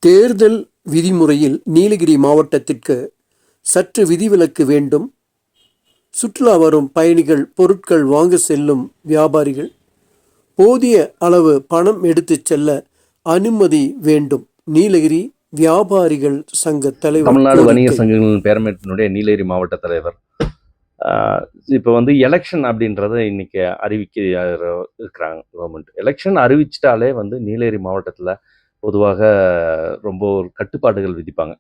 தேர்தல் விதிமுறையில் நீலகிரி மாவட்டத்திற்கு சற்று விதிவிலக்கு வேண்டும். சுற்றுலா வரும் பயணிகள், பொருட்கள் வாங்க செல்லும் வியாபாரிகள் போதிய அளவு பணம் எடுத்துச் செல்ல அனுமதி வேண்டும். நீலகிரி வியாபாரிகள் சங்க தலைவர், தமிழ்நாடு வணிக சங்கங்கள் பேரமைப்பினுடைய நீலகிரி மாவட்ட தலைவர். இப்போ எலெக்ஷன் அப்படின்றத இன்னைக்கு அறிவிக்க இருக்கிறாங்க கவர்மெண்ட். எலெக்ஷன் அறிவிச்சிட்டாலே நீலகிரி மாவட்டத்தில் பொதுவாக ரொம்ப ஒரு கட்டுப்பாடுகள் விதிப்பாங்க.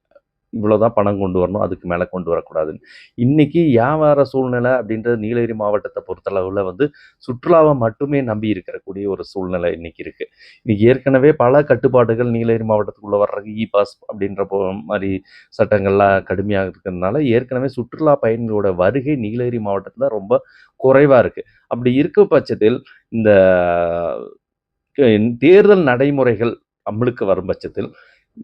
இவ்வளோதான் பணம் கொண்டு வரணும், அதுக்கு மேலே கொண்டு வரக்கூடாதுன்னு. இன்றைக்கி வியாபார சூழ்நிலை அப்படின்றது நீலகிரி மாவட்டத்தை பொறுத்தளவில் சுற்றுலாவை மட்டுமே நம்பி இருக்கக்கூடிய ஒரு சூழ்நிலை இன்றைக்கி இருக்குது. இன்றைக்கி ஏற்கனவே பல கட்டுப்பாடுகள் நீலகிரி மாவட்டத்துக்குள்ளே வர்றது பாஸ் அப்படின்ற மாதிரி சட்டங்கள்லாம் கடுமையாக இருக்கிறதுனால ஏற்கனவே சுற்றுலா பயணிகளோட வருகை நீலகிரி மாவட்டத்தில் ரொம்ப குறைவாக இருக்குது. அப்படி இருக்க பட்சத்தில் இந்த தேர்தல் நடைமுறைகள் அமலுக்கு வரும் பட்சத்தில்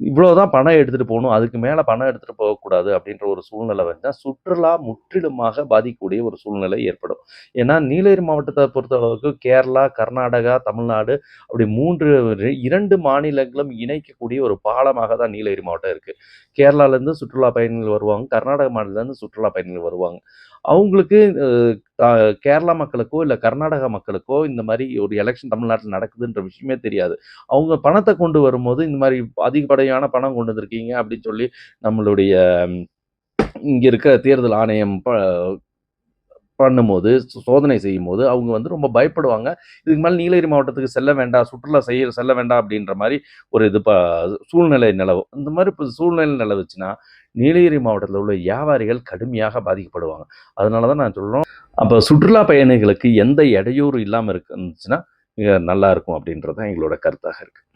இவ்வளோதான் பணம் எடுத்துகிட்டு போகணும், அதுக்கு மேலே பணம் எடுத்துகிட்டு போகக்கூடாது அப்படின்ற ஒரு சூழ்நிலை வந்தால் சுற்றுலா முற்றிலுமாக பாதிக்கக்கூடிய ஒரு சூழ்நிலை ஏற்படும். ஏன்னா நீலகிரி மாவட்டத்தை பொறுத்தளவுக்கு கேரளா, கர்நாடகா, தமிழ்நாடு அப்படி 2 மாநிலங்களும் இணைக்கக்கூடிய ஒரு பாலமாக தான் நீலகிரி மாவட்டம் இருக்குது. கேரளாலேருந்து சுற்றுலா பயணிகள் வருவாங்க, கர்நாடக மாநிலத்திலேருந்து சுற்றுலா பயணிகள் வருவாங்க. அவங்களுக்கு கேரளா மக்களுக்கோ இல்லை கர்நாடகா மக்களுக்கோ இந்த மாதிரி ஒரு எலெக்ஷன் தமிழ்நாட்டில் நடக்குதுன்ற விஷயமே தெரியாது. அவங்க பணத்தை கொண்டு வரும்போது இந்த மாதிரி அதிகப்படியான பணம் கொண்டு வந்திருக்கீங்க அப்படின்னு சொல்லி நம்மளுடைய இங்கே இருக்க தேர்தல் ஆணையம் பண்ணும்போது, சோதனை செய்யும்போது அவங்க ரொம்ப பயப்படுவாங்க. இதுக்கு மேலே நீலகிரி மாவட்டத்துக்கு செல்ல வேண்டாம், சுற்றுலா செல்ல வேண்டாம் அப்படின்ற மாதிரி ஒரு சூழ்நிலை நிலவும். இந்த மாதிரி சூழ்நிலை நிலவுச்சுன்னா நீலகிரி மாவட்டத்தில் உள்ள வியாபாரிகள் கடுமையாக பாதிக்கப்படுவாங்க. அதனால தான் நான் சொல்கிறோம், அப்போ சுற்றுலா பயணிகளுக்கு எந்த இடையூறு இல்லாமல் இருந்துச்சுன்னா மிக நல்லா இருக்கும் அப்படின்றது தான் எங்களோட கருத்தாக இருக்குது.